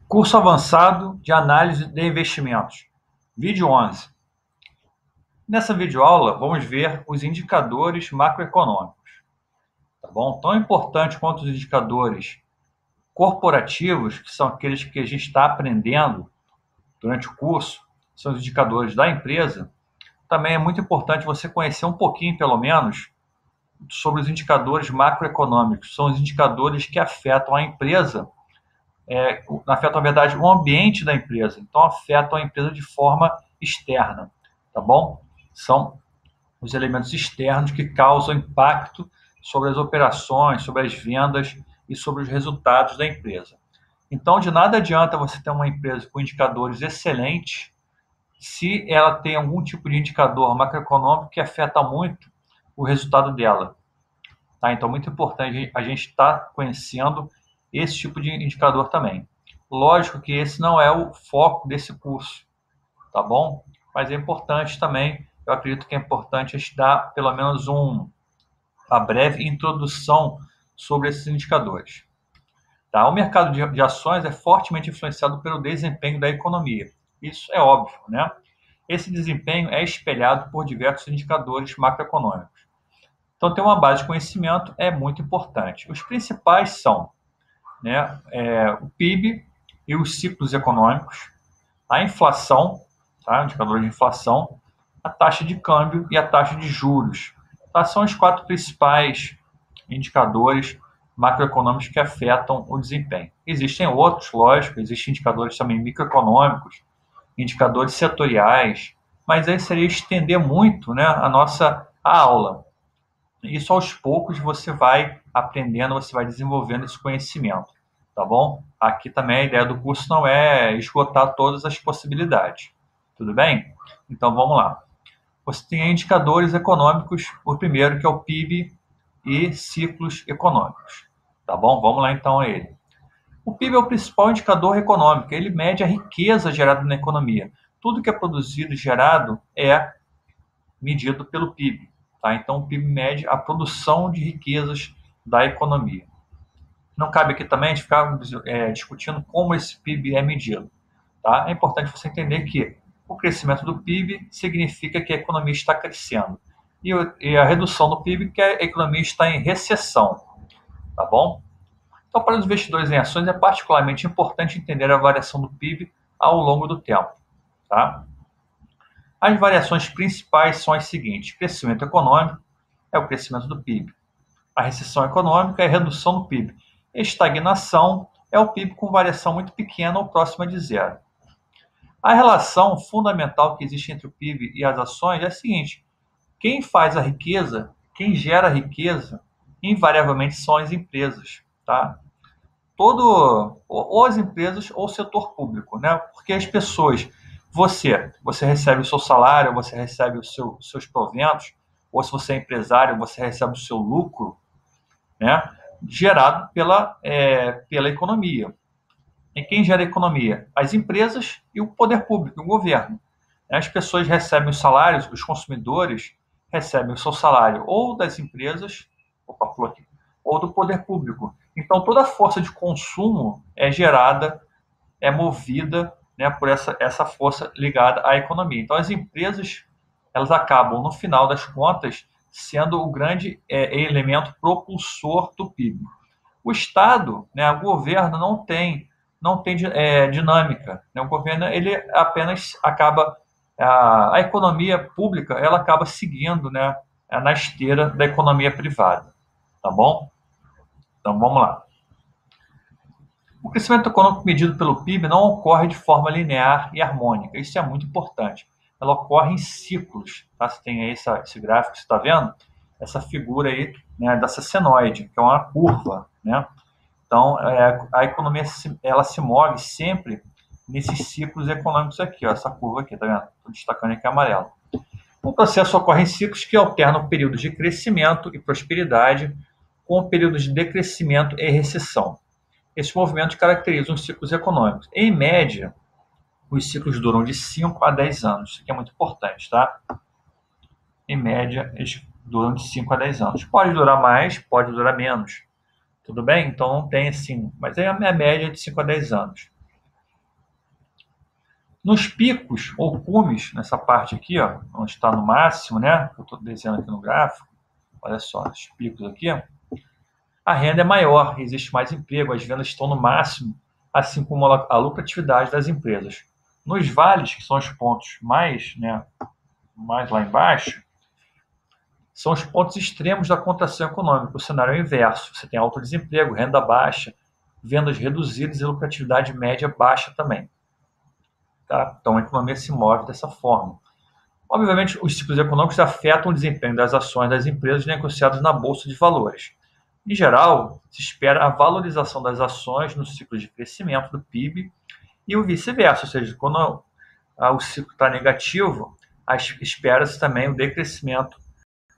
Curso avançado de análise de investimentos. Vídeo 11. Nessa videoaula, vamos ver os indicadores macroeconômicos. Tá bom? Tão importante quanto os indicadores corporativos, que são aqueles que a gente está aprendendo durante o curso, são os indicadores da empresa. Também é muito importante você conhecer um pouquinho, pelo menos, sobre os indicadores macroeconômicos. São os indicadores que afetam a empresa, afetam, na verdade, o ambiente da empresa. Então, afetam a empresa de forma externa, tá bom? São os elementos externos que causam impacto sobre as operações, sobre as vendas e sobre os resultados da empresa. Então, de nada adianta você ter uma empresa com indicadores excelentes se ela tem algum tipo de indicador macroeconômico que afeta muito o resultado dela. Tá? Então, muito importante a gente estar conhecendo esse tipo de indicador também. Lógico que esse não é o foco desse curso, tá bom? Mas é importante também, eu acredito que é importante a gente dar pelo menos uma breve introdução sobre esses indicadores. Tá? O mercado de ações é fortemente influenciado pelo desempenho da economia. Isso é óbvio, né? Esse desempenho é espelhado por diversos indicadores macroeconômicos. Então, ter uma base de conhecimento é muito importante. Os principais são, né, o PIB e os ciclos econômicos, a inflação, tá, o indicador de inflação, a taxa de câmbio e a taxa de juros. Tá, são os quatro principais indicadores macroeconômicos que afetam o desempenho. Existem outros, lógico, existem indicadores também microeconômicos, indicadores setoriais, mas aí seria estender muito, né, a nossa aula. Isso aos poucos você vai aprendendo, você vai desenvolvendo esse conhecimento, tá bom? Aqui também a ideia do curso não é esgotar todas as possibilidades, tudo bem? Então vamos lá. Você tem indicadores econômicos, o primeiro que é o PIB e ciclos econômicos, tá bom? Vamos lá então a ele. O PIB é o principal indicador econômico, ele mede a riqueza gerada na economia. Tudo que é produzido e gerado é medido pelo PIB. Tá? Então, o PIB mede a produção de riquezas da economia. Não cabe aqui também a gente ficar discutindo como esse PIB é medido. Tá? É importante você entender que o crescimento do PIB significa que a economia está crescendo. E a redução do PIB que a economia está em recessão. Tá bom? Então, para os investidores em ações, é particularmente importante entender a variação do PIB ao longo do tempo. Tá? As variações principais são as seguintes: crescimento econômico é o crescimento do PIB. A recessão econômica é a redução do PIB. Estagnação é o PIB com variação muito pequena ou próxima de zero. A relação fundamental que existe entre o PIB e as ações é a seguinte: quem faz a riqueza, quem gera a riqueza, invariavelmente são as empresas, tá? Ou as empresas ou o setor público, né? Porque as pessoas, você recebe o seu salário, você recebe os seus proventos, ou se você é empresário, você recebe o seu lucro, né? Gerado pela economia. E quem gera a economia? As empresas e o poder público, o governo. As pessoas recebem os salários, os consumidores recebem o seu salário ou das empresas, ou do poder público. Então, toda a força de consumo é gerada, é movida, né, por essa força ligada à economia. Então, as empresas, elas acabam, no final das contas, sendo o grande elemento propulsor do PIB. O Estado, né, o governo não tem dinâmica. Né? O governo ele apenas acaba a economia pública ela acaba seguindo, né, na esteira da economia privada, tá bom? Então vamos lá. O crescimento econômico medido pelo PIB não ocorre de forma linear e harmônica. Isso é muito importante. Ela ocorre em ciclos. Tá? Você tem aí esse gráfico que você está vendo, essa figura aí, né, dessa senoide, que é uma curva, né? Então, a economia ela se move sempre nesses ciclos econômicos aqui, ó, essa curva aqui, tá vendo? Estou destacando aqui amarelo. O processo ocorre em ciclos que alternam períodos de crescimento e prosperidade com períodos de decrescimento e recessão. Esses movimentos caracterizam os ciclos econômicos. Em média, os ciclos duram de 5 a 10 anos. Isso aqui é muito importante, tá? Em média, eles duram de 5 a 10 anos. Pode durar mais, pode durar menos. Tudo bem? Então não tem assim, mas é a minha média de 5 a 10 anos. Nos picos ou cumes, nessa parte aqui, ó, onde está no máximo, né? Eu estou desenhando aqui no gráfico. Olha só, os picos aqui, ó, a renda é maior, existe mais emprego, as vendas estão no máximo, assim como a lucratividade das empresas. Nos vales, que são os pontos mais, né, mais lá embaixo, são os pontos extremos da contração econômica. O cenário é o inverso. Você tem alto desemprego, renda baixa, vendas reduzidas e lucratividade média baixa também. Tá? Então, a economia se move dessa forma. Obviamente, os ciclos econômicos afetam o desempenho das ações das empresas negociadas na Bolsa de Valores. Em geral, se espera a valorização das ações no ciclo de crescimento do PIB e o vice-versa, ou seja, quando o ciclo está negativo, espera-se também o decrescimento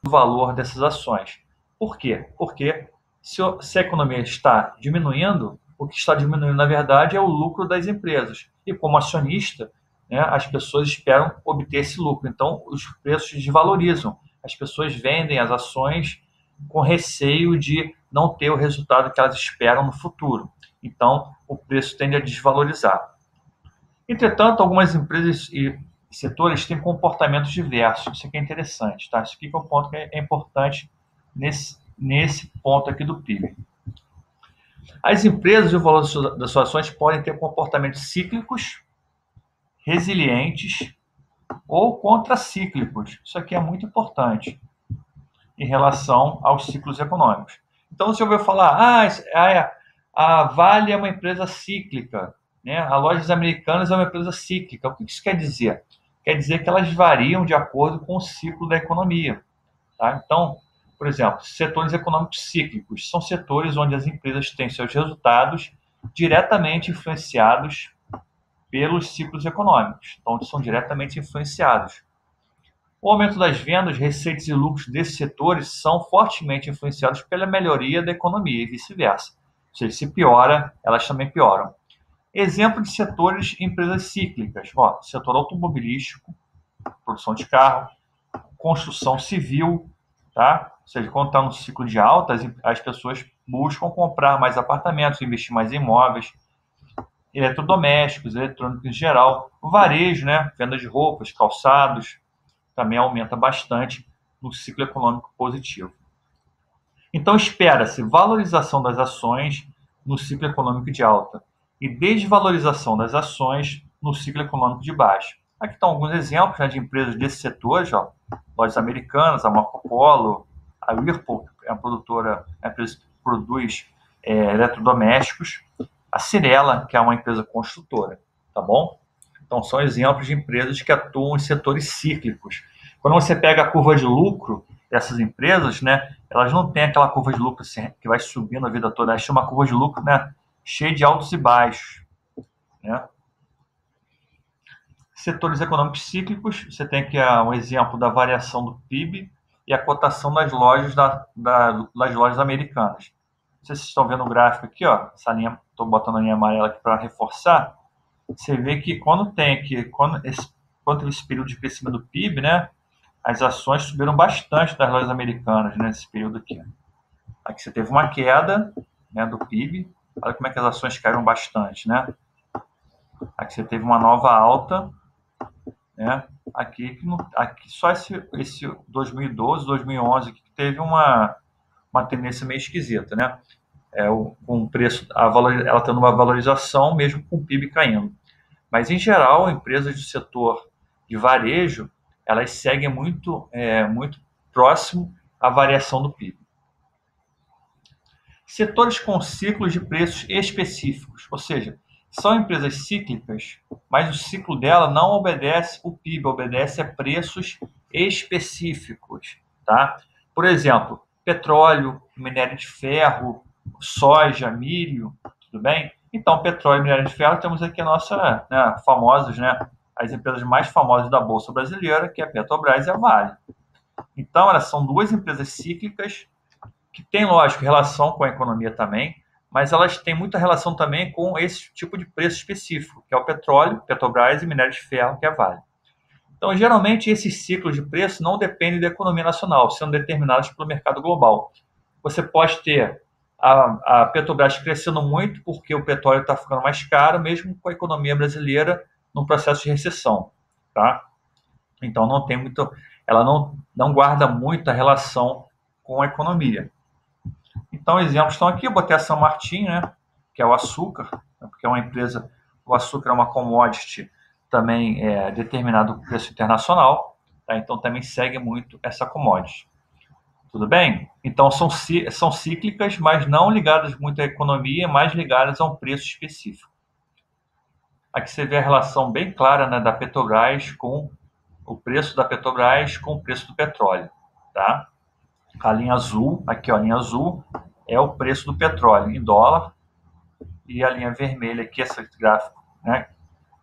do valor dessas ações. Por quê? Porque se a economia está diminuindo, o que está diminuindo, na verdade, é o lucro das empresas. E como acionista, né, as pessoas esperam obter esse lucro. Então, os preços desvalorizam. As pessoas vendem as ações com receio de não ter o resultado que elas esperam no futuro. Então, o preço tende a desvalorizar. Entretanto, algumas empresas e setores têm comportamentos diversos. Isso aqui é interessante, tá? Isso aqui é um ponto que é importante nesse ponto aqui do PIB. As empresas e o valor das suas ações podem ter comportamentos cíclicos, resilientes ou contracíclicos. Isso aqui é muito importante em relação aos ciclos econômicos. Então, você ouviu falar, a Vale é uma empresa cíclica, né? A Lojas Americanas é uma empresa cíclica. O que isso quer dizer? Quer dizer que elas variam de acordo com o ciclo da economia. Tá? Então, por exemplo, setores econômicos cíclicos são setores onde as empresas têm seus resultados diretamente influenciados pelos ciclos econômicos, então onde são diretamente influenciados. O aumento das vendas, receitas e lucros desses setores são fortemente influenciados pela melhoria da economia e vice-versa. Ou seja, se piora, elas também pioram. Exemplo de setores e empresas cíclicas. Ó, setor automobilístico, produção de carro, construção civil, tá? Ou seja, quando está no ciclo de alta, as pessoas buscam comprar mais apartamentos, investir mais em imóveis, eletrodomésticos, eletrônicos em geral. O varejo, né? Venda de roupas, calçados, também aumenta bastante no ciclo econômico positivo. Então, espera-se valorização das ações no ciclo econômico de alta e desvalorização das ações no ciclo econômico de baixa. Aqui estão alguns exemplos, né, de empresas desses setores, ó, Lojas Americanas, a Marco Polo, a Whirlpool, que é uma produtora, a empresa que produz eletrodomésticos, a Cirela, que é uma empresa construtora, tá bom? Então, são exemplos de empresas que atuam em setores cíclicos. Quando você pega a curva de lucro dessas empresas, né, elas não têm aquela curva de lucro assim, que vai subindo a vida toda. Elas têm uma curva de lucro, né, cheia de altos e baixos, né? Setores econômicos cíclicos, você tem aqui um exemplo da variação do PIB e a cotação das lojas das lojas americanas. Não sei se vocês estão vendo o gráfico aqui, ó, essa linha, estou botando a linha amarela aqui para reforçar. Você vê que quando teve esse período de crescimento do PIB, né, as ações subiram bastante das lojas americanas nesse período aqui. Aqui você teve uma queda, né, do PIB. Olha como é que as ações caíram bastante, né? Aqui você teve uma nova alta, né? Aqui só esse 2012, 2011 que teve uma tendência meio esquisita, né? Com o preço, ela tendo uma valorização mesmo com o PIB caindo. Mas, em geral, empresas do setor de varejo, elas seguem muito próximo à variação do PIB. Setores com ciclos de preços específicos, ou seja, são empresas cíclicas, mas o ciclo dela não obedece o PIB, obedece a preços específicos, tá? Por exemplo, petróleo, minério de ferro, soja, milho, tudo bem? Então, petróleo e minério de ferro, temos aqui famosos, né? As empresas mais famosas da Bolsa Brasileira, que é a Petrobras e a Vale. Então, elas são duas empresas cíclicas que têm, lógico, relação com a economia também, mas elas têm muita relação também com esse tipo de preço específico, que é o petróleo, Petrobras, e minério de ferro, que é a Vale. Então, geralmente, esses ciclos de preço não dependem da economia nacional, sendo determinados pelo mercado global. Você pode ter a Petrobras crescendo muito porque o petróleo está ficando mais caro, mesmo com a economia brasileira num processo de recessão, tá? Então não tem muito, ela não guarda muita relação com a economia. Então exemplos estão aqui, eu botei a São Martin, né, que é o açúcar, porque é uma empresa, o açúcar é uma commodity também determinado por preço internacional, tá? Então também segue muito essa commodity. Tudo bem? Então são cíclicas, mas não ligadas muito à economia, mais ligadas a um preço específico. Aqui você vê a relação bem clara, né, da Petrobras com o preço da Petrobras com o preço do petróleo, tá? A linha azul, aqui ó, a linha azul é o preço do petróleo em dólar e a linha vermelha aqui, esse gráfico, né,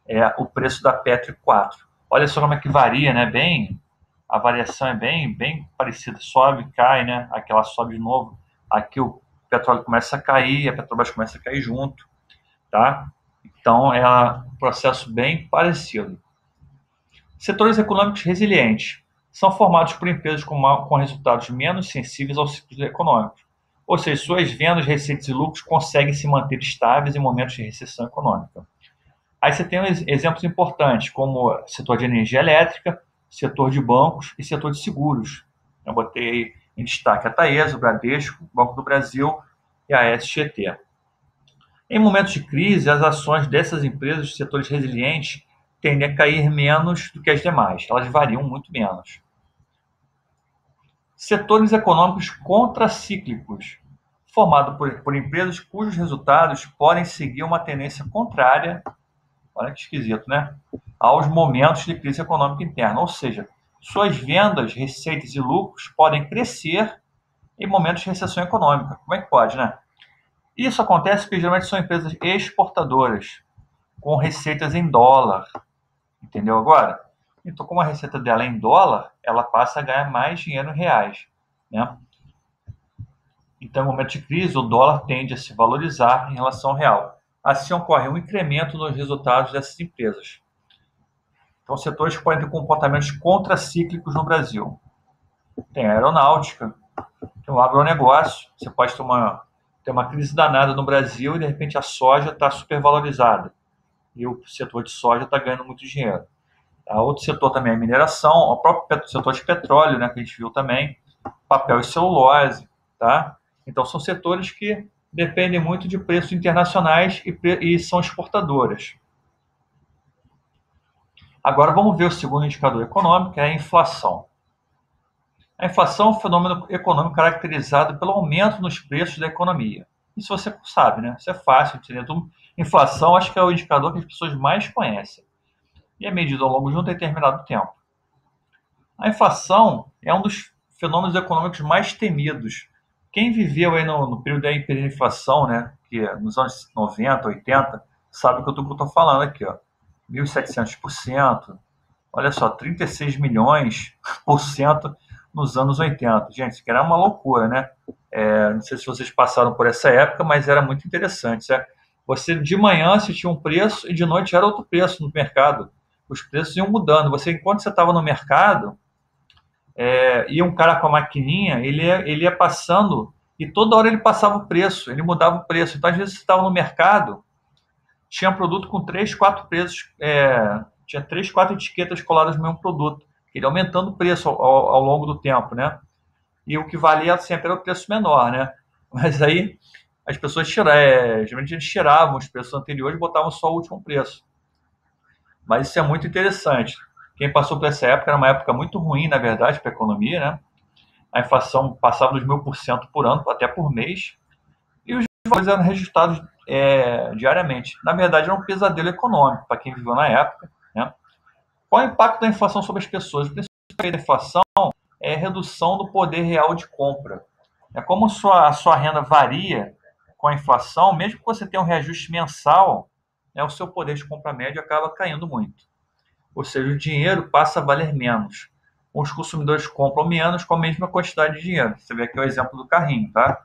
é o preço da Petro 4. Olha só como é que varia, né? A variação é bem parecida, sobe, cai, né? Aqui ela sobe de novo, aqui o petróleo começa a cair, a Petrobras começa a cair junto, tá? Então é um processo bem parecido. Setores econômicos resilientes são formados por empresas com resultados menos sensíveis aos ciclos econômicos, ou seja, suas vendas, receitas e lucros conseguem se manter estáveis em momentos de recessão econômica. Aí você tem exemplos importantes, como o setor de energia elétrica, setor de bancos e setor de seguros. Eu botei em destaque a Taesa, o Bradesco, o Banco do Brasil e a SGT. Em momentos de crise, as ações dessas empresas de setores resilientes tendem a cair menos do que as demais. Elas variam muito menos. Setores econômicos contracíclicos, formado por empresas cujos resultados podem seguir uma tendência contrária, olha que esquisito, né? Aos momentos de crise econômica interna. Ou seja, suas vendas, receitas e lucros podem crescer em momentos de recessão econômica. Como é que pode, né? Isso acontece porque geralmente são empresas exportadoras, com receitas em dólar. Entendeu agora? Então, como a receita dela é em dólar, ela passa a ganhar mais dinheiro em reais, né? Então, em momento de crise, o dólar tende a se valorizar em relação ao real. Assim ocorre um incremento nos resultados dessas empresas. Então, setores que podem ter comportamentos contracíclicos no Brasil. Tem a aeronáutica, tem o agronegócio. Você pode ter uma crise danada no Brasil e, de repente, a soja está supervalorizada. E o setor de soja está ganhando muito dinheiro. Outro setor também é a mineração, o próprio setor de petróleo, né, que a gente viu também, papel e celulose, tá? Então são setores que dependem muito de preços internacionais e são exportadoras. Agora vamos ver o segundo indicador econômico, que é a inflação. A inflação é um fenômeno econômico caracterizado pelo aumento nos preços da economia. Isso você sabe, né? Isso é fácil de entender. Inflação acho que é o indicador que as pessoas mais conhecem e é medido ao longo de um determinado tempo. A inflação é um dos fenômenos econômicos mais temidos. Quem viveu aí no período da hiperinflação, né, que nos anos 90, 80, sabe o que eu estou falando aqui, ó. 1.700%, olha só, 36 milhões por cento nos anos 80. Gente, isso aqui era uma loucura, né? Não sei se vocês passaram por essa época, mas era muito interessante. Certo? Você de manhã assistia um preço e de noite era outro preço no mercado. Os preços iam mudando. Enquanto você estava no mercado, ia um cara com a maquininha, ele ia passando e toda hora ele passava o preço, ele mudava o preço. Então, às vezes, você estava no mercado, tinha produto com 3, 4 preços, tinha 3, 4 etiquetas coladas no mesmo produto. Ele aumentando o preço ao longo do tempo, né? E o que valia sempre era o preço menor, né? Mas aí as pessoas geralmente eles tiravam os preços anteriores e botavam só o último preço. Mas isso é muito interessante. Quem passou por essa época era uma época muito ruim, na verdade, para a economia, né? A inflação passava dos 1.000% por ano, até por mês, e os valores eram registrados diariamente. Na verdade, era um pesadelo econômico para quem viveu na época, né? Qual é o impacto da inflação sobre as pessoas? O principal da inflação é a redução do poder real de compra. Como a sua renda varia com a inflação, mesmo que você tenha um reajuste mensal, o seu poder de compra médio acaba caindo muito. Ou seja, o dinheiro passa a valer menos. Os consumidores compram menos com a mesma quantidade de dinheiro. Você vê aqui o exemplo do carrinho, tá?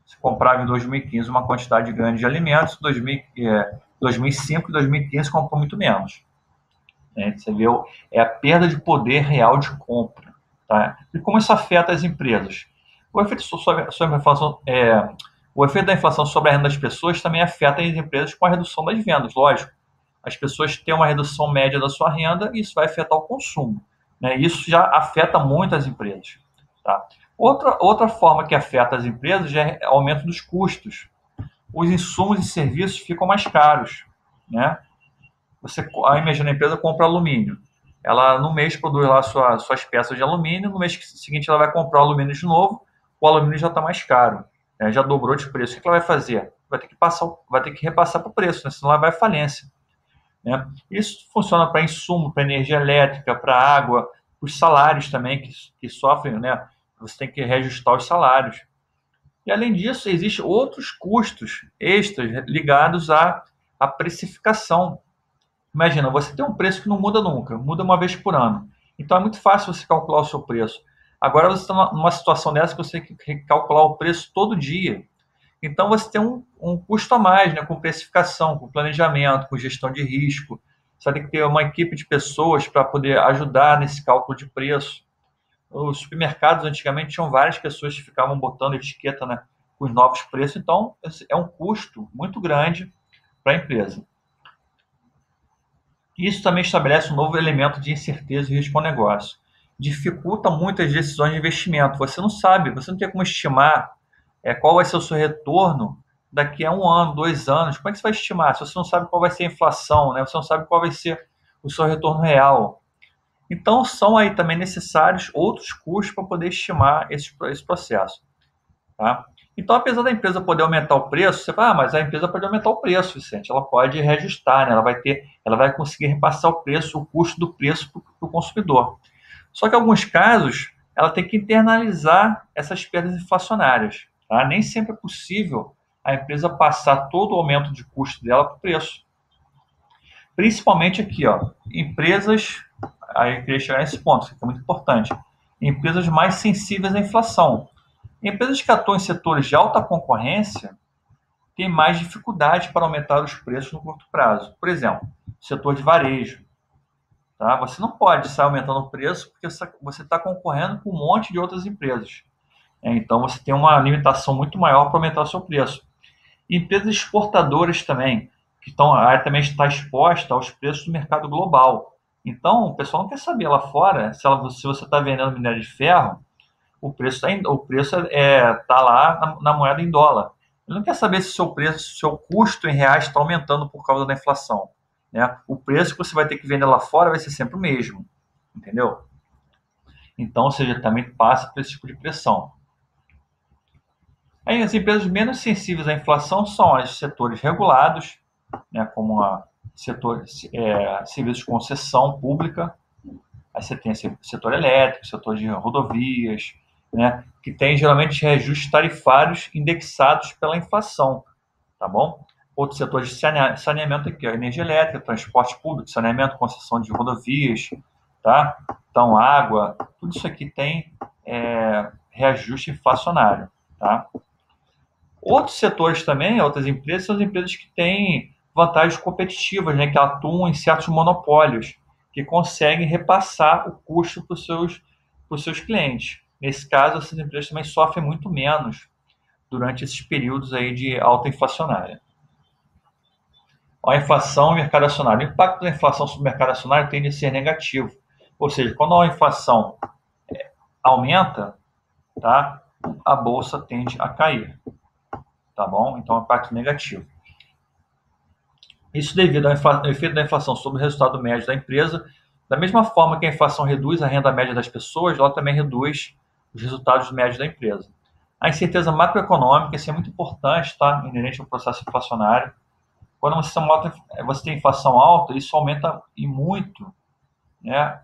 Você comprava em 2015 uma quantidade grande de alimentos, em 2005 e 2015 comprou muito menos. Você vê a perda de poder real de compra. Tá? E como isso afeta as empresas? O efeito da inflação sobre a renda das pessoas também afeta as empresas com a redução das vendas, lógico. as pessoas têm uma redução média da sua renda e isso vai afetar o consumo, né? Isso já afeta muito as empresas, tá? Outra forma que afeta as empresas já é o aumento dos custos. Os insumos e serviços ficam mais caros, né? Imagina, a empresa compra alumínio. Ela, no mês, produz lá suas peças de alumínio, no mês seguinte ela vai comprar alumínio de novo, o alumínio já está mais caro, né? Já dobrou de preço. O que ela vai fazer? Vai ter que repassar para o preço, né? Senão ela vai à falência, né? Isso funciona para insumo, para energia elétrica, para água, os salários também que sofrem, né? Você tem que reajustar os salários. E além disso, existem outros custos extras ligados à precificação. Imagina, você tem um preço que não muda nunca, muda uma vez por ano. Então é muito fácil você calcular o seu preço. Agora você está numa situação dessa que você tem que calcular o preço todo dia. Então você tem um custo a mais, né, com precificação, com planejamento, com gestão de risco. Você tem que ter uma equipe de pessoas para poder ajudar nesse cálculo de preço. Os supermercados antigamente tinham várias pessoas que ficavam botando etiqueta, né, com os novos preços. Então é um custo muito grande para a empresa. Isso também estabelece um novo elemento de incerteza e risco ao negócio. Dificulta muito as decisões de investimento. Você não sabe, você não tem como estimar qual vai ser o seu retorno daqui a 1 ano, 2 anos. Como é que você vai estimar? Se você não sabe qual vai ser a inflação, né? Você não sabe qual vai ser o seu retorno real. Então, são aí também necessários outros custos para poder estimar esse processo. Tá? Então, apesar da empresa poder aumentar o preço, você fala, mas a empresa pode aumentar o preço, Vicente. Ela pode reajustar, né? Ela vai conseguir repassar o preço, o custo do preço para o consumidor. Só que em alguns casos, ela tem que internalizar essas perdas inflacionárias. Tá? Nem sempre é possível a empresa passar todo o aumento de custo dela para o preço. Principalmente aqui, ó, empresas, aí eu queria chegar nesse ponto, que é muito importante, empresas mais sensíveis à inflação. Empresas que atuam em setores de alta concorrência têm mais dificuldade para aumentar os preços no curto prazo. Por exemplo, setor de varejo. Tá? Você não pode sair aumentando o preço porque você está concorrendo com um monte de outras empresas. Então, você tem uma limitação muito maior para aumentar o seu preço. Empresas exportadoras também, a área também está exposta aos preços do mercado global. Então, o pessoal não quer saber lá fora se você está vendendo minério de ferro, o preço tá lá na moeda em dólar. Ele não quer saber se o seu preço, se o seu custo em reais está aumentando por causa da inflação, né? O preço que você vai ter que vender lá fora vai ser sempre o mesmo, entendeu? Então, ou seja, também passa por esse tipo de pressão. Aí, as empresas menos sensíveis à inflação são os setores regulados, né, como serviços de concessão pública. Aí você tem setor elétrico, setor de rodovias, né, que tem geralmente reajustes tarifários indexados pela inflação, tá bom? Outro setor de saneamento aqui, ó, energia elétrica, transporte público, saneamento, concessão de rodovias, tá? Então, água, tudo isso aqui tem reajuste inflacionário, tá? Outros setores também, outras empresas, são as empresas que têm vantagens competitivas, né, que atuam em certos monopólios, que conseguem repassar o custo para os seus clientes. Nesse caso, essas empresas também sofrem muito menos durante esses períodos aí de alta inflacionária. A inflação e o mercado acionário. O impacto da inflação sobre o mercado acionário tende a ser negativo. Ou seja, quando a inflação aumenta, tá, a bolsa tende a cair. Tá bom? Então, é um impacto negativo. Isso devido ao efeito da inflação sobre o resultado médio da empresa. Da mesma forma que a inflação reduz a renda média das pessoas, ela também reduz os resultados médios da empresa. A incerteza macroeconômica, isso é muito importante, tá? Inerente ao processo inflacionário. Quando você tem inflação alta, isso aumenta e muito, né,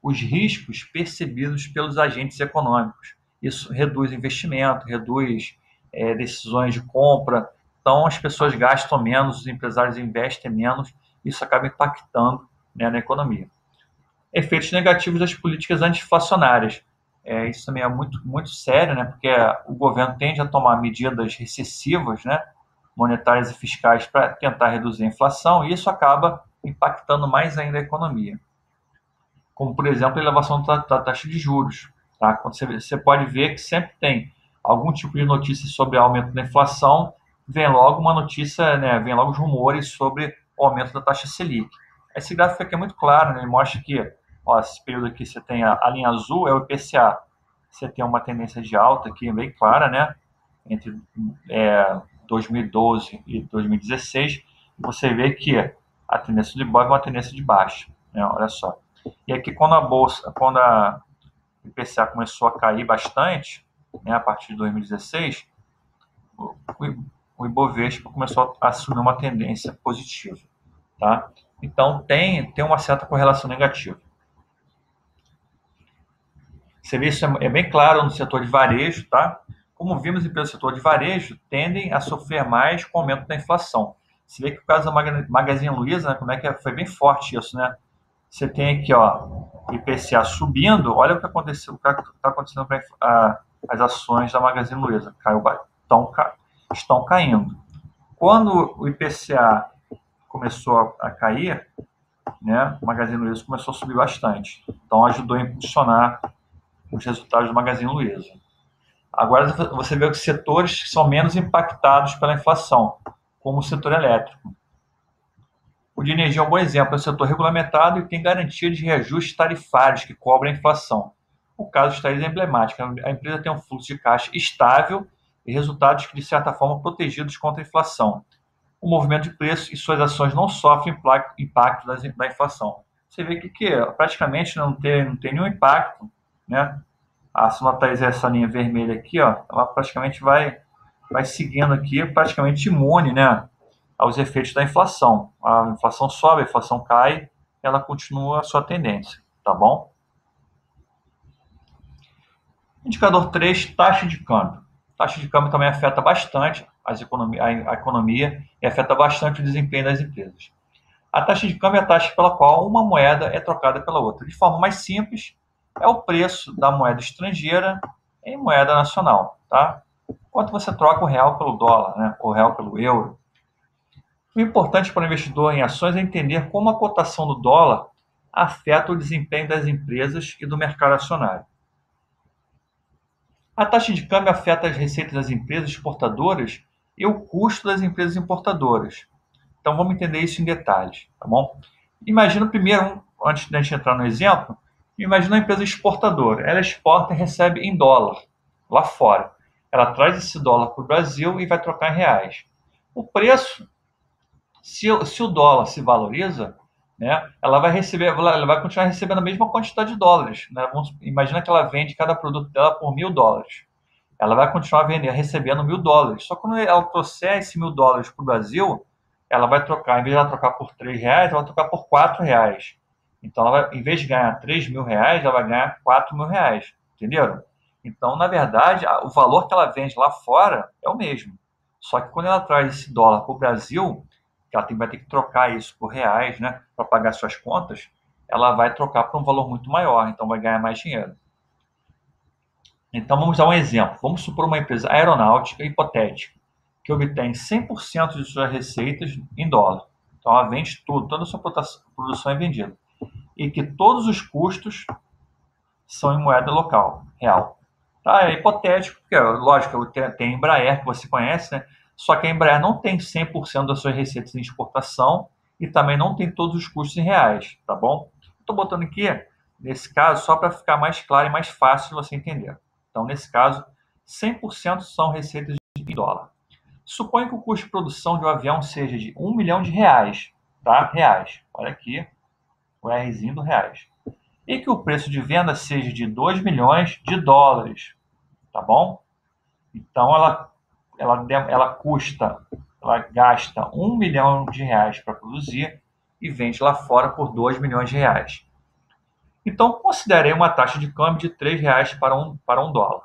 os riscos percebidos pelos agentes econômicos. Isso reduz investimento, reduz decisões de compra. Então, as pessoas gastam menos, os empresários investem menos, isso acaba impactando, né, na economia. Efeitos negativos das políticas anti-inflacionárias. Isso também é muito, muito sério, né, porque o governo tende a tomar medidas recessivas, né, monetárias e fiscais para tentar reduzir a inflação, e isso acaba impactando mais ainda a economia. Como, por exemplo, a elevação da taxa de juros. Tá? Quando você pode ver que sempre tem algum tipo de notícia sobre aumento da inflação, vem logo uma notícia, né, vem logo os rumores sobre o aumento da taxa Selic. Esse gráfico aqui é muito claro, né? Ele mostra que, ó, esse período aqui você tem a linha azul, é o IPCA. Você tem uma tendência de alta aqui bem clara, né? Entre 2012 e 2016, você vê que a tendência de Ibovespa é uma tendência de baixa, né? Olha só. E aqui quando a IPCA começou a cair bastante, né, a partir de 2016, o Ibovespa começou a assumir uma tendência positiva, tá? Então tem uma certa correlação negativa. Você vê isso é bem claro no setor de varejo, tá? Como vimos, empresas do setor de varejo tendem a sofrer mais com o aumento da inflação. Você vê que o caso da Magazine Luiza, né, como é que foi bem forte isso, né? Você tem aqui, ó, IPCA subindo, olha o que aconteceu, o que está acontecendo para as ações da Magazine Luiza, estão caindo. Quando o IPCA começou a cair, né, o Magazine Luiza começou a subir bastante. Então ajudou a impulsionar os resultados do Magazine Luiza. Agora você vê os setores que são menos impactados pela inflação, como o setor elétrico. O de energia é um bom exemplo, é um setor regulamentado e tem garantia de reajustes tarifários que cobrem a inflação. O caso está emblemático. A empresa tem um fluxo de caixa estável e resultados que, de certa forma, protegidos contra a inflação. O movimento de preço e suas ações não sofrem impacto da inflação. Você vê que praticamente não tem nenhum impacto, né? Se notar essa linha vermelha aqui, ó, ela praticamente vai seguindo aqui, praticamente imune, né, aos efeitos da inflação. A inflação sobe, a inflação cai, ela continua a sua tendência, tá bom? Indicador 3, taxa de câmbio. Taxa de câmbio também afeta bastante a economia e afeta bastante o desempenho das empresas. A taxa de câmbio é a taxa pela qual uma moeda é trocada pela outra. De forma mais simples, é o preço da moeda estrangeira em moeda nacional, tá? Quanto você troca o real pelo dólar, né? O real pelo euro. O importante para o investidor em ações é entender como a cotação do dólar afeta o desempenho das empresas e do mercado acionário. A taxa de câmbio afeta as receitas das empresas exportadoras e o custo das empresas importadoras. Então vamos entender isso em detalhes, tá bom? Imagina primeiro, antes de a gente entrar no exemplo, imagina uma empresa exportadora. Ela exporta e recebe em dólar, lá fora. Ela traz esse dólar para o Brasil e vai trocar em reais. O preço, se o dólar se valoriza, né, ela vai continuar recebendo a mesma quantidade de dólares. Né? Imagina que ela vende cada produto dela por $1.000. Ela vai continuar recebendo $1.000. Só que quando ela trouxer esse $1.000 para o Brasil, ela vai trocar, em vez de ela trocar por R$3, ela vai trocar por R$4. Então, em vez de ganhar R$3.000, ela vai ganhar R$4.000. Entenderam? Então, na verdade, o valor que ela vende lá fora é o mesmo. Só que quando ela traz esse dólar para o Brasil, que ela vai ter que trocar isso por reais, né, para pagar suas contas, ela vai trocar por um valor muito maior, então vai ganhar mais dinheiro. Então, vamos dar um exemplo. Vamos supor uma empresa aeronáutica hipotética, que obtém 100% de suas receitas em dólar. Então, ela vende tudo, toda a sua produção é vendida. E que todos os custos são em moeda local, real. Tá? É hipotético, porque, lógico, tem a Embraer, que você conhece, né? Só que a Embraer não tem 100% das suas receitas em exportação e também não tem todos os custos em reais, tá bom? Estou botando aqui, nesse caso, só para ficar mais claro e mais fácil de você entender. Então, nesse caso, 100% são receitas em dólar. Suponha que o custo de produção de um avião seja de R$1 milhão, tá? Reais. Olha aqui, o Rzinho do reais. E que o preço de venda seja de $2 milhões, tá bom? Então, ela gasta R$1 milhão para produzir e vende lá fora por R$2 milhões. Então, considerei uma taxa de câmbio de R$3 para um dólar.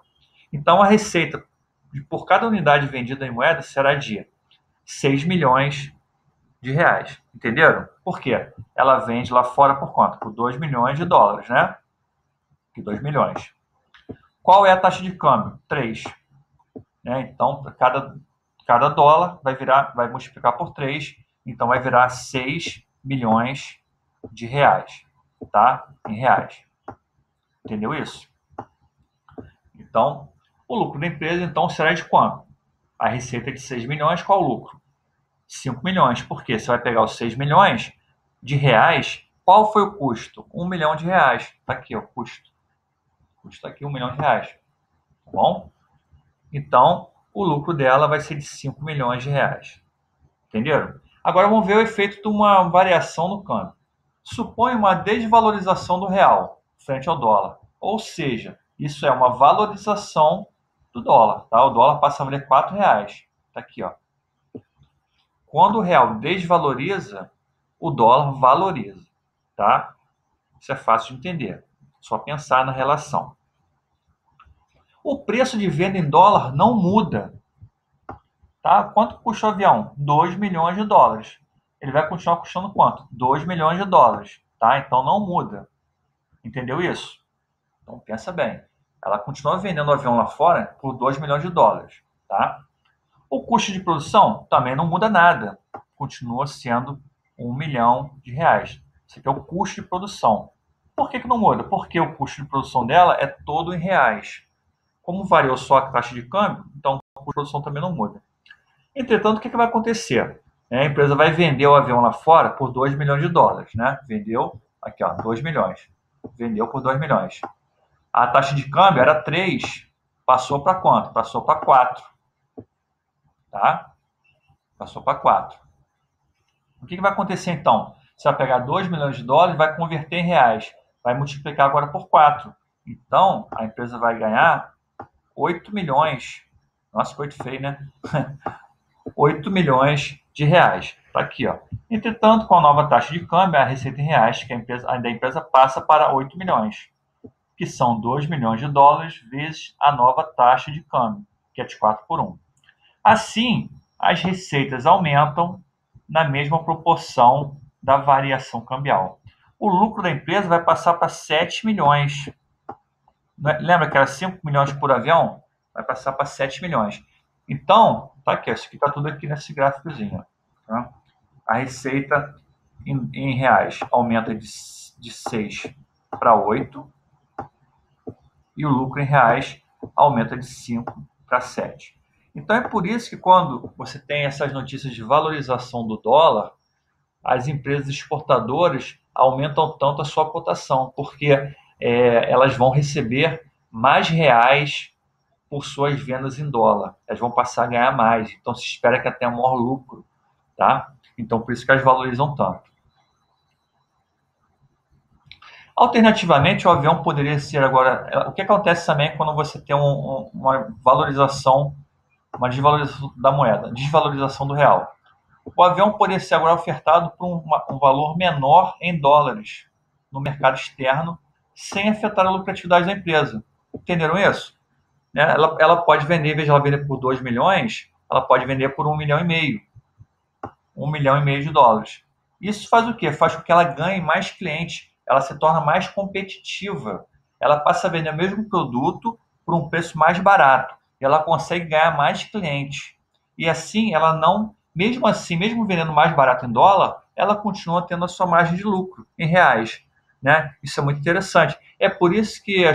Então, a receita por cada unidade vendida em moeda será de R$6 milhões. Entenderam? Por quê? Ela vende lá fora por quanto? Por $2 milhões, né? Que 2 milhões. Qual é a taxa de câmbio? 3. Né? Então, cada dólar vai multiplicar por 3, então vai virar R$6 milhões, tá? Em reais. Entendeu isso? Então, o lucro da empresa então será de quanto? A receita é de 6 milhões, qual o lucro? 5 milhões. Por quê? Você vai pegar os 6 milhões de reais. Qual foi o custo? 1 milhão de reais. Está aqui, ó, o custo. O custo está aqui, 1 milhão de reais. Tá bom? Então, o lucro dela vai ser de 5 milhões de reais. Entenderam? Agora vamos ver o efeito de uma variação no câmbio. Supõe uma desvalorização do real frente ao dólar. Ou seja, isso é uma valorização do dólar. Tá? O dólar passa a valer R$4. Está aqui, ó. Quando o real desvaloriza, o dólar valoriza. Tá? Isso é fácil de entender. Só pensar na relação. O preço de venda em dólar não muda. Tá? Quanto custa o avião? 2 milhões de dólares. Ele vai continuar custando quanto? 2 milhões de dólares. Tá? Então não muda. Entendeu isso? Então pensa bem. Ela continua vendendo o avião lá fora por 2 milhões de dólares. Tá? O custo de produção também não muda nada. Continua sendo 1 milhão de reais. Isso aqui é o custo de produção. Por que não muda? Porque o custo de produção dela é todo em reais. Como variou só a taxa de câmbio, então o custo de produção também não muda. Entretanto, o que vai acontecer? A empresa vai vender o avião lá fora por 2 milhões de dólares. Né? Vendeu, aqui ó, 2 milhões. Vendeu por 2 milhões. A taxa de câmbio era 3. Passou para quanto? Passou para 4. Tá? Passou para 4. O que vai acontecer então? Você vai pegar 2 milhões de dólares e vai converter em reais. Vai multiplicar agora por 4. Então, a empresa vai ganhar 8 milhões. Nossa, foi feio, né? 8 milhões de reais. Está aqui, ó. Entretanto, com a nova taxa de câmbio, a receita em reais que a empresa passa para 8 milhões, que são 2 milhões de dólares vezes a nova taxa de câmbio, que é de 4 por 1. Assim, as receitas aumentam na mesma proporção da variação cambial. O lucro da empresa vai passar para 7 milhões. Lembra que era 5 milhões por avião? Vai passar para 7 milhões. Então, tá aqui, isso aqui está tudo aqui nesse gráficozinho. Tá? A receita em reais aumenta de 6 para 8 e o lucro em reais aumenta de 5 para 7. Então, é por isso que quando você tem essas notícias de valorização do dólar, as empresas exportadoras aumentam tanto a sua cotação, porque elas vão receber mais reais por suas vendas em dólar. Elas vão passar a ganhar mais. Então, se espera que tenha maior lucro. Tá? Então, por isso que elas valorizam tanto. Alternativamente, o avião poderia ser agora... O que acontece também quando você tem uma valorização, uma desvalorização da moeda, desvalorização do real? O avião poderia ser agora ofertado por um valor menor em dólares no mercado externo, sem afetar a lucratividade da empresa. Entenderam isso? Ela pode vender, em vez de ela vender por 2 milhões, ela pode vender por 1,5 milhão. 1,5 milhão de dólares. Isso faz o quê? Faz com que ela ganhe mais clientes, ela se torna mais competitiva. Ela passa a vender o mesmo produto por um preço mais barato. E ela consegue ganhar mais clientes. E assim, ela não... Mesmo assim, mesmo vendendo mais barato em dólar, ela continua tendo a sua margem de lucro em reais. Né? Isso é muito interessante. É por isso que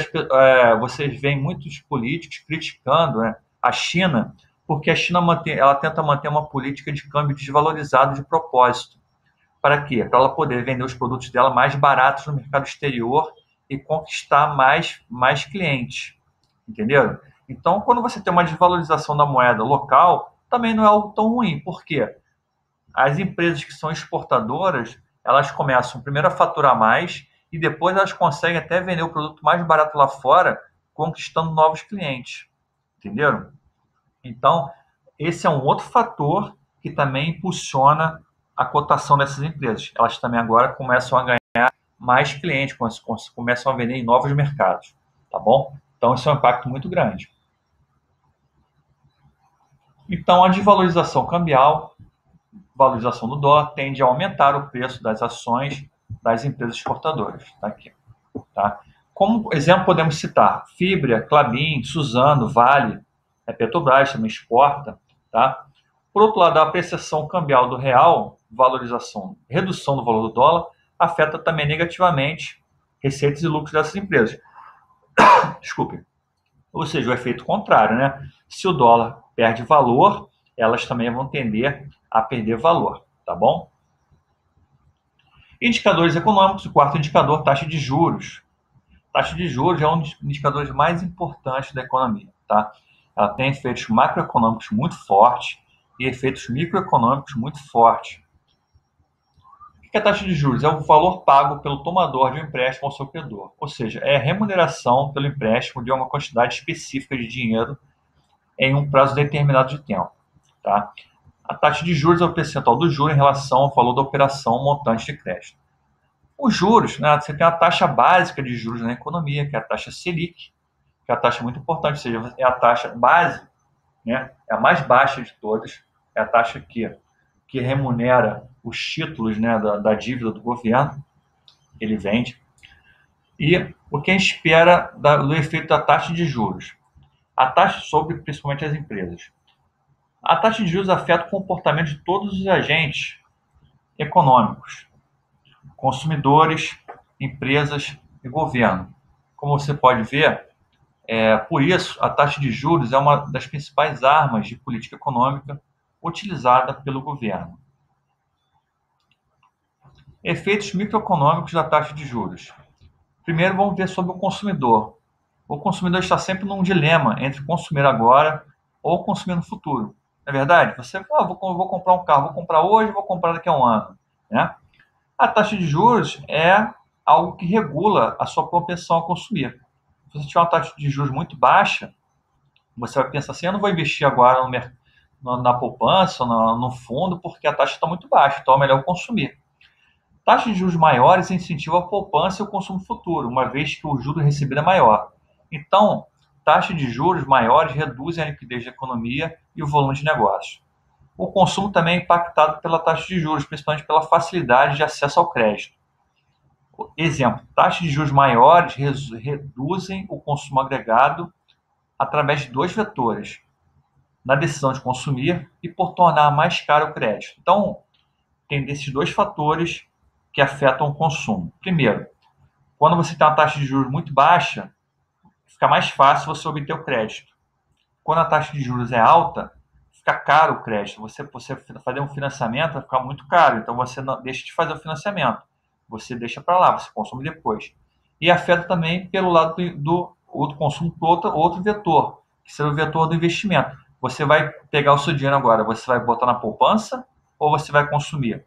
vocês veem muitos políticos criticando, né, a China, porque a China ela tenta manter uma política de câmbio desvalorizado de propósito. Para quê? Para ela poder vender os produtos dela mais baratos no mercado exterior e conquistar mais clientes. Entenderam? Então, quando você tem uma desvalorização da moeda local, também não é algo tão ruim. Por quê? As empresas que são exportadoras, elas começam primeiro a faturar mais e depois elas conseguem até vender o produto mais barato lá fora, conquistando novos clientes. Entenderam? Então, esse é um outro fator que também impulsiona a cotação dessas empresas. Elas também agora começam a ganhar mais clientes, começam a vender em novos mercados. Tá bom? Então, isso é um impacto muito grande. Então, a desvalorização cambial, valorização do dólar, tende a aumentar o preço das ações das empresas exportadoras. Tá aqui. Tá? Como exemplo, podemos citar Fibria, Klabin, Suzano, Vale, Petrobras também exporta. Tá? Por outro lado, a apreciação cambial do real, redução do valor do dólar, afeta também negativamente receitas e lucros dessas empresas. Desculpe. Ou seja, o efeito contrário, né? Se o dólar perde valor, elas também vão tender a perder valor, tá bom? Indicadores econômicos, o quarto indicador, taxa de juros. Taxa de juros é um dos indicadores mais importantes da economia, tá? Ela tem efeitos macroeconômicos muito fortes e efeitos microeconômicos muito fortes. O que é a taxa de juros? É o valor pago pelo tomador de um empréstimo ao seu credor, ou seja, é a remuneração pelo empréstimo de uma quantidade específica de dinheiro em um prazo determinado de tempo, tá? A taxa de juros é o percentual do juro em relação ao valor da operação montante de crédito. Os juros, né, você tem a taxa básica de juros na economia, que é a taxa Selic, que é a taxa muito importante, ou seja, é a taxa base, né, é a mais baixa de todas, é a taxa que remunera os títulos, né, da dívida do governo, que ele vende, e o que a gente espera do efeito da taxa de juros. A taxa sobre principalmente as empresas. A taxa de juros afeta o comportamento de todos os agentes econômicos, consumidores, empresas e governo. Como você pode ver, por isso, a taxa de juros é uma das principais armas de política econômica utilizada pelo governo. Efeitos microeconômicos da taxa de juros. Primeiro, vamos ver sobre o consumidor. O consumidor está sempre num dilema entre consumir agora ou consumir no futuro. Não é verdade? Você fala, vou comprar um carro, vou comprar hoje, vou comprar daqui a um ano. Né? A taxa de juros é algo que regula a sua propensão a consumir. Se você tiver uma taxa de juros muito baixa, você vai pensar assim, eu não vou investir agora na poupança, no fundo, porque a taxa está muito baixa, então é melhor consumir. Taxas de juros maiores incentivam a poupança e o consumo futuro, uma vez que o juro recebido é maior. Então, taxas de juros maiores reduzem a liquidez da economia e o volume de negócios. O consumo também é impactado pela taxa de juros, principalmente pela facilidade de acesso ao crédito. Exemplo, taxas de juros maiores reduzem o consumo agregado através de dois vetores, na decisão de consumir e por tornar mais caro o crédito. Então, tem desses dois fatores que afetam o consumo. Primeiro, quando você tem uma taxa de juros muito baixa, fica mais fácil você obter o crédito. Quando a taxa de juros é alta, fica caro o crédito. Você fazer um financiamento vai ficar muito caro, então você não deixa de fazer o financiamento. Você deixa para lá, você consome depois. E afeta também pelo lado do consumo do outro vetor, que será o vetor do investimento. Você vai pegar o seu dinheiro agora, você vai botar na poupança ou você vai consumir?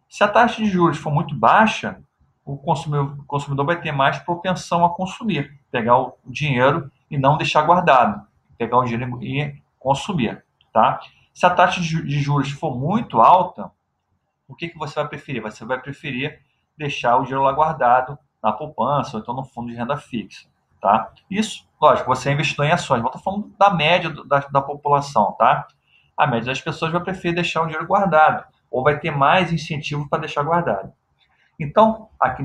Se a taxa de juros for muito baixa, o consumidor vai ter mais propensão a consumir, pegar o dinheiro e não deixar guardado, pegar o dinheiro e consumir, tá? Se a taxa de juros for muito alta, o que você vai preferir? Você vai preferir deixar o dinheiro lá guardado na poupança ou então no fundo de renda fixa, tá? Isso, lógico, você investiu em ações, mas estou falando da média da população, tá? A média das pessoas vai preferir deixar o dinheiro guardado ou vai ter mais incentivo para deixar guardado. Então, aqui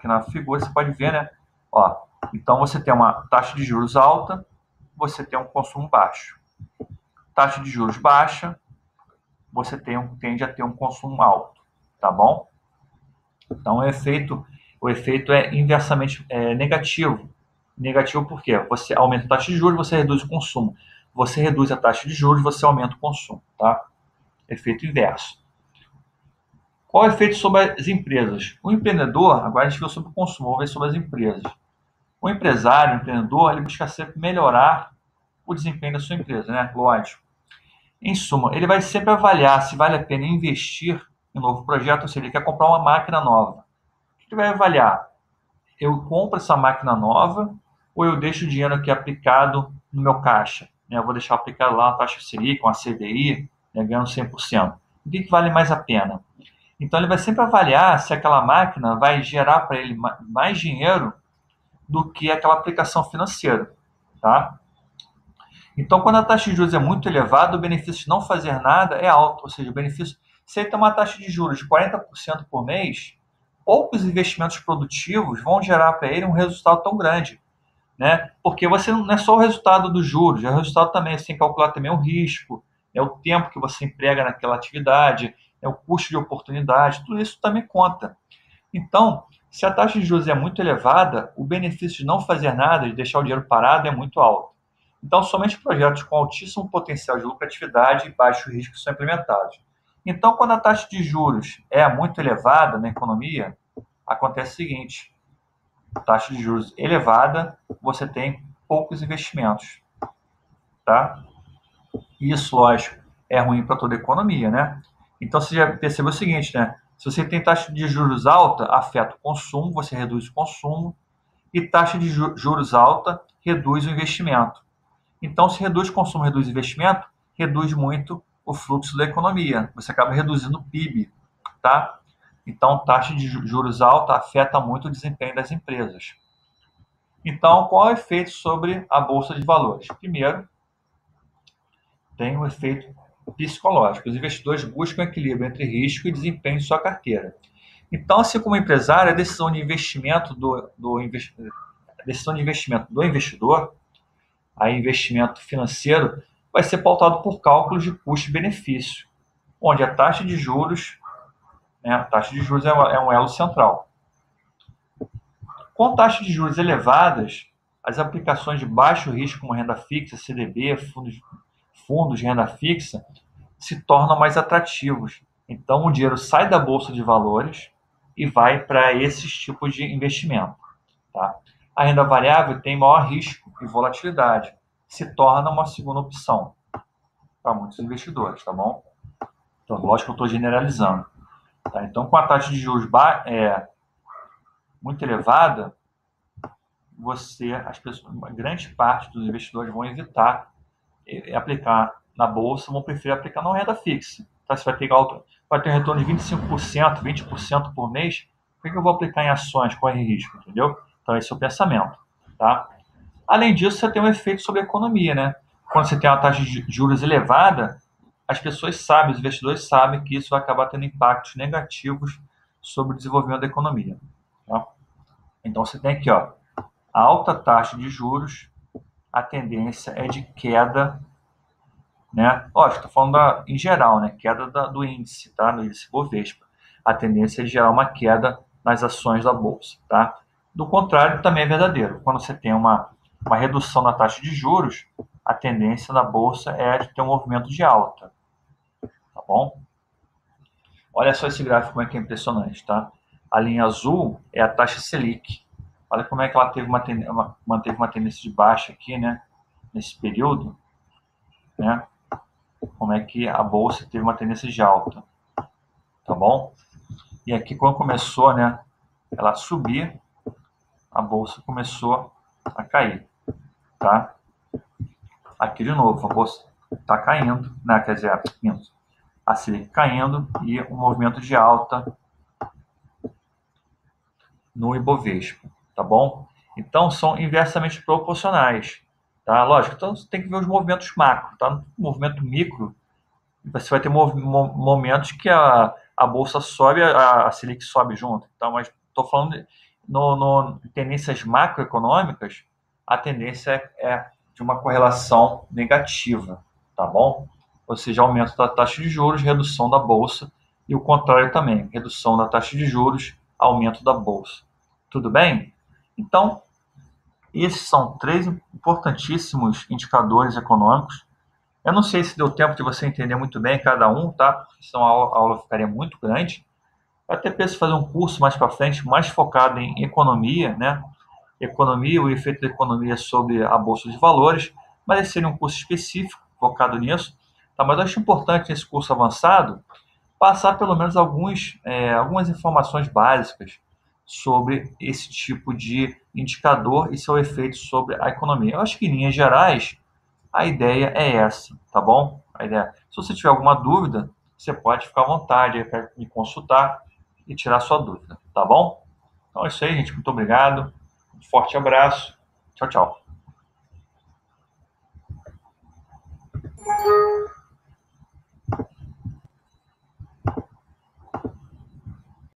na figura você pode ver, né? Ó, então você tem uma taxa de juros alta, você tem um consumo baixo. Taxa de juros baixa, você tende a ter um consumo alto, tá bom? Então o efeito é inversamente negativo. Negativo por quê? Você aumenta a taxa de juros, você reduz o consumo. Você reduz a taxa de juros, você aumenta o consumo, tá? Efeito inverso. Qual é o efeito sobre as empresas? O empreendedor, agora a gente viu sobre o consumo, vamos ver sobre as empresas. O empresário, o empreendedor, ele busca sempre melhorar o desempenho da sua empresa, né? Lógico. Em suma, ele vai sempre avaliar se vale a pena investir em um novo projeto, ou seja, ele quer comprar uma máquina nova. O que ele vai avaliar? Eu compro essa máquina nova ou eu deixo o dinheiro aqui aplicado no meu caixa? Eu vou deixar aplicado lá uma taxa Selic, uma CDI, ganhando 100%. O que vale mais a pena? Então, ele vai sempre avaliar se aquela máquina vai gerar para ele mais dinheiro do que aquela aplicação financeira, tá? Então, quando a taxa de juros é muito elevada, o benefício de não fazer nada é alto, ou seja, o benefício, se ele tem uma taxa de juros de 40% por mês, poucos investimentos produtivos vão gerar para ele um resultado tão grande, né? Porque você não é só o resultado dos juros, é o resultado também, você tem que calcular também o risco, é o tempo que você emprega naquela atividade, é o custo de oportunidade, tudo isso também conta. Então, se a taxa de juros é muito elevada, o benefício de não fazer nada, de deixar o dinheiro parado, é muito alto. Então, somente projetos com altíssimo potencial de lucratividade e baixo risco são implementados. Então, quando a taxa de juros é muito elevada na economia, acontece o seguinte: taxa de juros elevada, você tem poucos investimentos, tá? Isso, lógico, é ruim para toda a economia, né? Então, você já percebeu o seguinte, né? Se você tem taxa de juros alta, afeta o consumo, você reduz o consumo, e taxa de juros alta reduz o investimento. Então, se reduz o consumo, reduz o investimento, reduz muito o fluxo da economia. Você acaba reduzindo o PIB, tá? Então, taxa de juros alta afeta muito o desempenho das empresas. Então, qual é o efeito sobre a bolsa de valores? Primeiro, tem um efeito psicológico. Os investidores buscam equilíbrio entre risco e desempenho de sua carteira. Então, assim como empresário, a decisão de investimento do investidor, a investimento financeiro, vai ser pautado por cálculos de custo e benefício, onde a taxa de juros, né, a taxa de juros é um elo central. Com taxas de juros elevadas, as aplicações de baixo risco, como renda fixa, CDB, fundos de renda fixa, se tornam mais atrativos. Então, o dinheiro sai da bolsa de valores e vai para esses tipos de investimento. Tá? A renda variável tem maior risco e volatilidade, se torna uma segunda opção para muitos investidores, tá bom? Então, lógico que eu estou generalizando. Tá? Então, com a taxa de juros muito elevada, uma grande parte dos investidores vão evitar aplicar na bolsa, vão preferir aplicar na renda fixa. Tá? Se vai ter um retorno de 25%, 20% por mês, por que eu vou aplicar em ações, corre risco, entendeu? Então, esse é o pensamento. Tá? Além disso, você tem um efeito sobre a economia, né? Quando você tem uma taxa de juros elevada, as pessoas sabem, os investidores sabem que isso vai acabar tendo impactos negativos sobre o desenvolvimento da economia. Tá? Então, você tem aqui, ó, a alta taxa de juros, a tendência é de queda, né? Lógico, estou falando em geral, né? Queda do índice, tá? No índice Bovespa. A tendência é de gerar uma queda nas ações da bolsa, tá? Do contrário, também é verdadeiro. Quando você tem uma redução na taxa de juros, a tendência na bolsa é de ter um movimento de alta, tá bom? Olha só esse gráfico como é que é impressionante, tá? A linha azul é a taxa Selic. Olha como é que ela manteve uma tendência de baixa aqui, né? Nesse período, né? Como é que a bolsa teve uma tendência de alta, tá bom? E aqui quando começou, né, ela subir, a bolsa começou a cair, tá? Aqui de novo, a bolsa está caindo, né? Quer dizer, a Selic caindo e um movimento de alta no Ibovespa, tá bom? Então são inversamente proporcionais, tá? Lógico, então você tem que ver os movimentos macro, tá? No movimento micro, você vai ter momentos que a bolsa sobe, a Selic sobe junto. Então, mas estou falando no tendências macroeconômicas, a tendência é de uma correlação negativa, tá bom? Ou seja, aumento da taxa de juros, redução da bolsa, e o contrário também, redução da taxa de juros, aumento da bolsa. Tudo bem? Então, esses são três importantíssimos indicadores econômicos. Eu não sei se deu tempo de você entender muito bem cada um, tá? Senão a aula ficaria muito grande. Eu até penso em fazer um curso mais para frente, mais focado em economia, né? Economia, o efeito da economia sobre a bolsa de valores, mas esse seria um curso específico, focado nisso. Tá? Mas eu acho importante nesse curso avançado passar pelo menos algumas informações básicas sobre esse tipo de indicador e seu efeito sobre a economia. Eu acho que, em linhas gerais, a ideia é essa, tá bom? A ideia. Se você tiver alguma dúvida, você pode ficar à vontade para me consultar e tirar sua dúvida, tá bom? Então é isso aí, gente. Muito obrigado. Um forte abraço. Tchau, tchau.